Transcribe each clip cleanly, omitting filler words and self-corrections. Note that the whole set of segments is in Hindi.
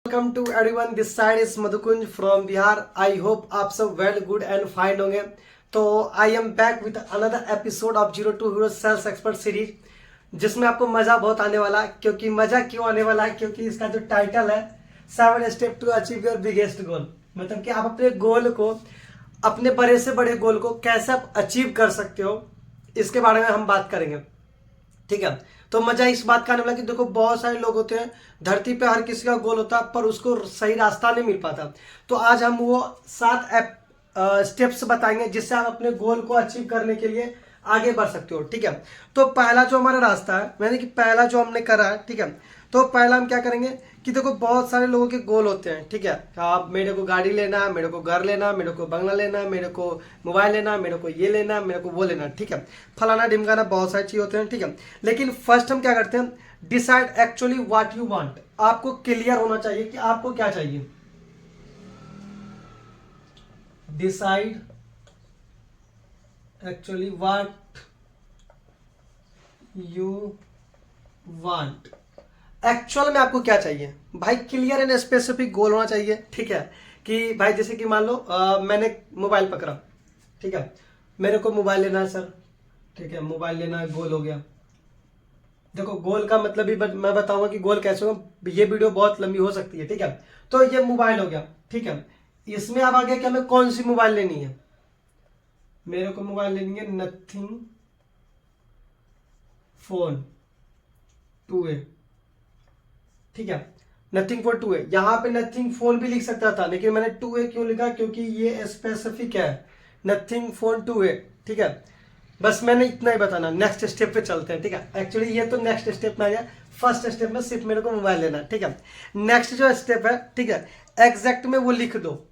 Welcome to everyone, this side is Madhukunj from Bihar. I hope आप सब वेल गुड एंड फाइन होंगे। तो I am back with another episode of zero to hero sales expert series, जिसमें आपको मजा बहुत आने वाला है। क्योंकि मजा क्यों आने वाला है? क्योंकि इसका जो टाइटल है 7 step to achieve your biggest goal, मतलब कि आप अपने गोल को, अपने बड़े से बड़े गोल को कैसे आप अचीव कर सकते हो, इसके बारे में हम बात करेंगे। ठीक है, तो मजा इस बात का आने वाला कि देखो, बहुत सारे लोग होते हैं धरती पे, हर किसी का गोल होता है पर उसको सही रास्ता नहीं मिल पाता। तो आज हम वो 7 स्टेप्स बताएंगे जिससे आप अपने गोल को अचीव करने के लिए आगे बढ़ सकते हो। ठीक है, तो पहला जो हमारा रास्ता है, यानी कि पहला जो हमने करा है, ठीक है, तो पहला हम क्या करेंगे कि देखो, बहुत सारे लोगों के गोल होते हैं। ठीक है, आप, मेरे को गाड़ी लेना है, मेरे को घर लेना, मेरे को बंगला लेना, मेरे को मोबाइल लेना, मेरे को ये लेना, मेरे को वो लेना। ठीक है, फलाना ढिमकाना, बहुत सारी चीज होते हैं। ठीक है, लेकिन फर्स्ट हम क्या करते हैं, decide actually what you want. आपको क्लियर होना चाहिए कि आपको क्या चाहिए। Decide actually what you want. Actual में आपको क्या चाहिए भाई? क्लियर एंड स्पेसिफिक गोल होना चाहिए। ठीक है, कि भाई जैसे कि मान लो मैंने मोबाइल पकड़ा, ठीक है, मेरे को मोबाइल लेना है सर। ठीक है, मोबाइल लेना है, गोल हो गया। देखो, गोल का मतलब ही मैं बताऊंगा कि गोल कैसे हो, ये वीडियो बहुत लंबी हो सकती है। ठीक है, तो ये मोबाइल हो गया। ठीक है, इसमें अब आगे क्या, हमें कौन सी मोबाइल लेनी है? मेरे को मोबाइल लेनी है नथिंग फोन 2A। ठीक है, नथिंग फोन 2A। यहां पे नथिंग फोन भी लिख सकता था, लेकिन मैंने 2A क्यों लिखा? क्योंकि ये स्पेसिफिक है, नथिंग फोन 2A। ठीक है, बस मैंने इतना ही बताना। नेक्स्ट स्टेप पे चलते हैं। ठीक है, एक्चुअली ये तो नेक्स्ट स्टेप में आ गया। फर्स्ट स्टेप में सिर्फ मेरे को मोबाइल लेना है। ठीक है, नेक्स्ट जो स्टेप है, ठीक है, एग्जैक्ट में वो लिख दो।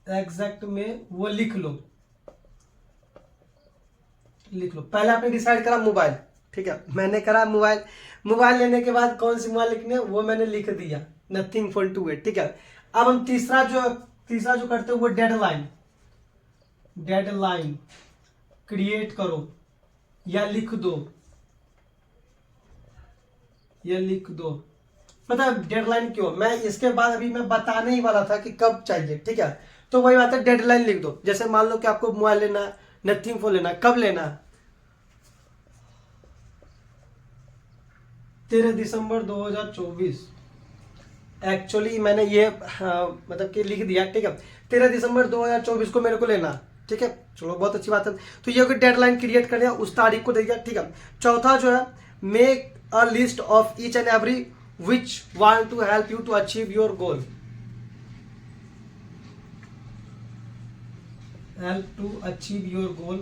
एग्जैक्ट में वो लिख लो, लिख लो। पहले आपने डिसाइड करा मोबाइल, ठीक है, मैंने करा मोबाइल। मोबाइल लेने के बाद कौन सी मोबाइल लिखनी है वो मैंने लिख दिया, नथिंग फोन 2A। ठीक है, अब हम तीसरा जो करते हैं वो डेडलाइन। डेडलाइन क्रिएट करो या लिख दो, या लिख दो। पता है डेडलाइन क्यों? मैं इसके बाद अभी मैं बताने ही वाला था कि कब चाहिए। ठीक है, तो वही बात है, डेडलाइन लिख दो। जैसे मान लो कि आपको मोबाइल लेना है, नथिंग फोन लेना है, कब लेना है? 13 दिसंबर 2024। एक्चुअली मैंने ये मतलब कि लिख दिया। ठीक है, 13 दिसंबर 2024 को मेरे को लेना। ठीक है, चलो बहुत अच्छी बात है। तो ये डेडलाइन क्रिएट कर दिया, उस तारीख को दे दिया। ठीक है, चौथा जो है, make a list of each and every which want to help you to achieve your goal. Help to achieve your goal,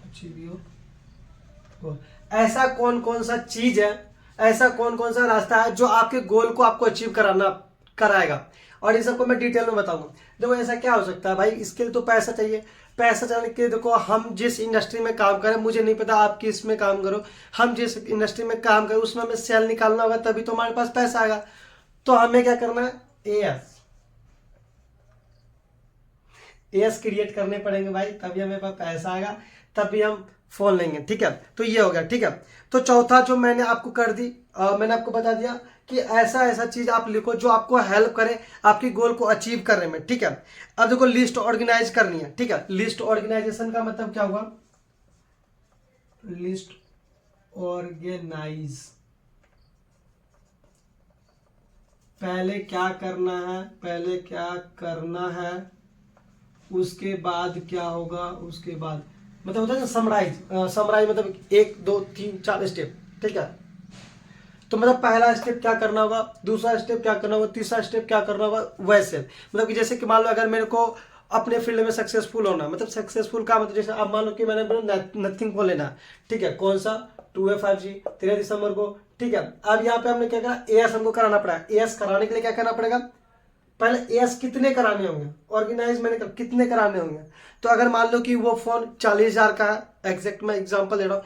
achieve your goal. ऐसा कौन कौन सा चीज है, ऐसा कौन कौन सा रास्ता है जो आपके गोल को आपको अचीव कराएगा, और ये सबको मैं डिटेल में बताऊंगा। देखो, ऐसा क्या हो सकता है भाई, इसके लिए तो पैसा चाहिए। पैसा चाहिए के, देखो, हम जिस इंडस्ट्री में काम करें, मुझे नहीं पता आप किस में काम करो, हम जिस इंडस्ट्री में काम करें उसमें हमें सेल निकालना होगा, तभी तो हमारे पास पैसा आएगा। तो हमें क्या करना है? एएस क्रिएट करने पड़ेंगे भाई, तभी हमें पास पैसा आएगा, तभी हम फोन लेंगे। ठीक है, तो ये हो गया। ठीक है, तो चौथा जो मैंने आपको कर दी, मैंने आपको बता दिया कि ऐसा ऐसा चीज आप लिखो जो आपको हेल्प करे आपकी गोल को अचीव करने में। ठीक है, अब देखो, लिस्ट ऑर्गेनाइज करनी है। ठीक है, लिस्ट ऑर्गेनाइजेशन का मतलब क्या हुआ? लिस्ट ऑर्गेनाइज, पहले क्या करना है, पहले क्या करना है, उसके बाद क्या होगा, उसके बाद मतलब होता है ना समराइज। समराइज मतलब 1 2 3 4 स्टेप। ठीक है, तो मतलब पहला स्टेप क्या करना होगा, दूसरा स्टेप क्या करना होगा, तीसरा स्टेप क्या करना होगा, वैसे मतलब कि जैसे कि मान लो अगर मेरे को अपने फील्ड में सक्सेसफुल होना, मतलब सक्सेसफुल का मतलब जैसे अब मान लो कि मैंने नथिंग को लेना। ठीक है, कौन सा? 2A 5G, 13 दिसंबर को। ठीक है, अब यहाँ पे हमने क्या करा, एएस हमको कराना पड़ा। एएस कराने के लिए क्या करना पड़ेगा? पहले एएस कितने कराने होंगे, ऑर्गेनाइज मैंने कितने कराने होंगे। तो अगर मान लो कि वो फोन 40,000 का है, एग्जैक्ट मैं एग्जांपल दे रहा हूँ,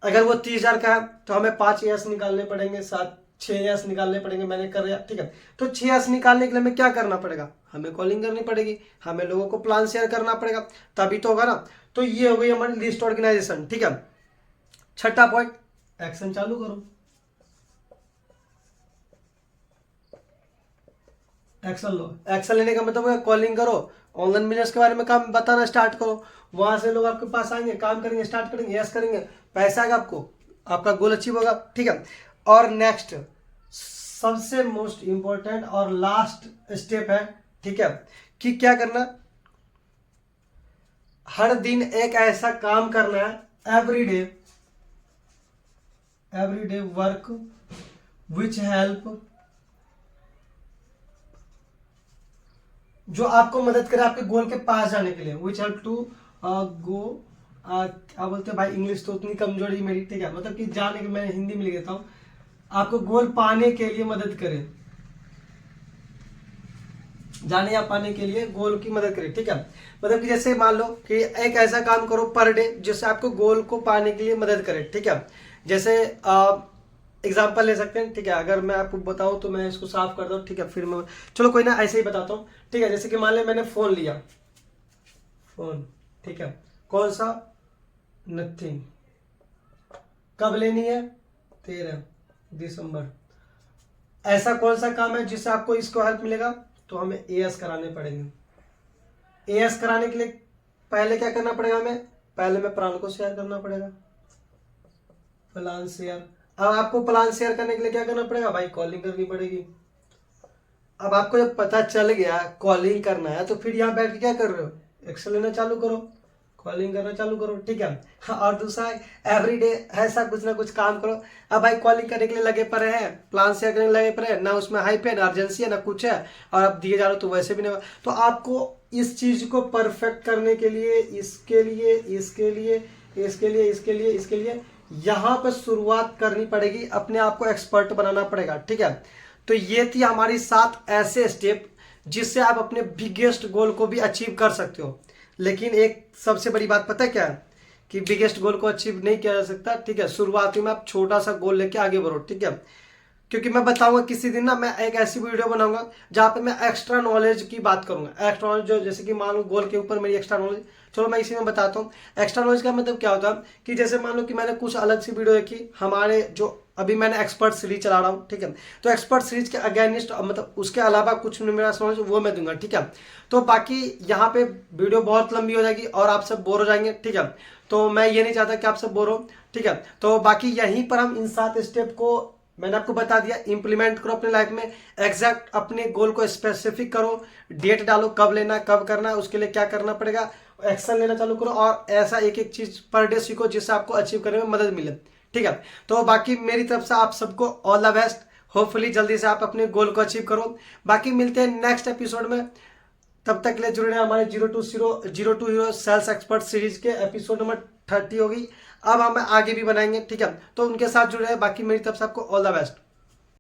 अगर वो 30,000 का है तो हमें 5 एएस निकालने पड़ेंगे, 6 एएस निकालने पड़ेंगे। मैंने कर दिया। ठीक है, तो 6 एएस निकालने के लिए हमें क्या करना पड़ेगा? हमें कॉलिंग करनी पड़ेगी, हमें लोगों को प्लान शेयर करना पड़ेगा, तभी तो होगा ना। तो ये हो गई हमारी लिस्ट ऑर्गेनाइजेशन। ठीक है, छठा पॉइंट एक्शन चालू करो। एक्शन लो। एक्शन लेने का मतलब है कॉलिंग करो, ऑनलाइन बिजनेस के बारे में काम बताना स्टार्ट करो। वहां से लोग आपके पास आएंगे, काम करेंगे, स्टार्ट करेंगे, यस करेंगे, पैसा आएगा आपको, आपका गोल अचीव होगा। ठीक है। और नेक्स्ट सबसे मोस्ट इंपॉर्टेंट और लास्ट स्टेप है, ठीक है, कि क्या करना, हर दिन एक ऐसा काम करना है, every day work which help, जो आपको मदद करे आपके गोल के पास जाने के लिए, विच हेल्प टू गो, क्या बोलते हैं भाई, इंग्लिश तो उतनी कमजोरी मेरी, ठीक है, मतलब कि जाने के, मैं हिंदी में लिख देता हूँ, आपको गोल पाने के लिए मदद करे, जाने या पाने के लिए गोल की मदद करे। ठीक है, मतलब कि जैसे मान लो कि एक ऐसा काम करो पर डे जिससे आपको गोल को पाने के लिए मदद करे। ठीक है, जैसे एग्जाम्पल ले सकते हैं। ठीक है, अगर मैं आपको बताऊं तो मैं इसको साफ कर दूं। ठीक है, फिर मैं, चलो कोई ना, ऐसे ही बताता हूँ। ठीक है, जैसे कि मान लिया मैंने फोन लिया, फोन, ठीक है, कौन सा, नथिंग, कब लेनी है, 13 दिसंबर। ऐसा कौन सा काम है जिससे आपको इसको हेल्प मिलेगा, तो हमें एएस कराने पड़ेंगे। एएस कराने के लिए पहले क्या करना पड़ेगा हमें, पहले में प्लान को शेयर करना पड़ेगा, प्लान शेयर। अब आपको प्लान शेयर करने के लिए क्या करना पड़ेगा भाई, कॉलिंग करनी पड़ेगी। अब आपको जब पता चल गया कॉलिंग करना है, तो फिर यहाँ बैठ के क्या कर रहे हो, एक्शन लेना चालू करो, कॉलिंग करना चालू करो। ठीक है, हाँ, और दूसरा एवरीडे ऐसा कुछ ना कुछ काम करो। अब भाई कॉलिंग करने के लिए लगे पड़े हैं, प्लान शेयर करने के लिए लगे पड़े हैं, ना उसमें हाइप है, ना अर्जेंसी है, ना कुछ है, और आप दिए जा रहे हो तो वैसे भी नहीं। तो आपको इस चीज को परफेक्ट करने के लिए, इसके लिए, इसके लिए, इसके लिए, इसके लिए, इसके लिए यहाँ पर शुरुआत करनी पड़ेगी, अपने आप को एक्सपर्ट बनाना पड़ेगा। ठीक है, तो ये थी हमारी 7 ऐसे स्टेप जिससे आप अपने बिगेस्ट गोल को भी अचीव कर सकते हो। लेकिन एक सबसे बड़ी बात पता है क्या है, कि बिगेस्ट गोल को अचीव नहीं किया जा सकता। ठीक है, शुरुआती में आप छोटा सा गोल लेके आगे बढ़ो। ठीक है, क्योंकि मैं बताऊंगा किसी दिन ना, मैं एक ऐसी वीडियो बनाऊंगा जहां पे मैं एक्स्ट्रा नॉलेज की बात करूंगा। एक्स्ट्रा नॉलेज जो, जैसे कि मान लो गोल के ऊपर मेरी एक्स्ट्रा नॉलेज, चलो मैं इसी में बताता हूँ। एक्स्ट्रा नॉलेज का मतलब क्या होता है, कि जैसे मान लो कि मैंने कुछ अलग सी वीडियो देखी, हमारे जो अभी मैंने एक्सपर्ट सीरीज चला रहा हूँ। ठीक है, तो एक्सपर्ट सीरीज के अगेंस्ट, मतलब उसके अलावा कुछ मेरा नॉलेज वो मैं दूंगा। ठीक है, तो बाकी यहाँ पे वीडियो बहुत लंबी हो जाएगी और आप सब बोर हो जाएंगे। ठीक है, तो मैं ये नहीं चाहता कि आप सब बोर हो। ठीक है, तो बाकी यहीं पर हम इन 7 स्टेप को मैंने आपको बता दिया, इंप्लीमेंट करो अपने लाइफ में, एग्जैक्ट अपने गोल को स्पेसिफिक करो, डेट डालो, कब लेना, कब करना है, उसके लिए क्या करना पड़ेगा, एक्शन लेना चालू करो, और ऐसा एक एक चीज पर डे सीखो जिससे आपको अचीव करने में मदद मिले। ठीक है, तो बाकी मेरी तरफ से आप सबको ऑल द बेस्ट। होपफुली जल्दी से आप अपने गोल को अचीव करो। बाकी मिलते हैं नेक्स्ट एपिसोड में, तब तक के लिए जुड़े रहे हमारे 0 to Hero sales expert series के एपिसोड नंबर 30 होगी। अब हम आगे भी बनाएंगे। ठीक है, तो उनके साथ जुड़े रहे। बाकी मेरी तरफ से आपको ऑल द बेस्ट।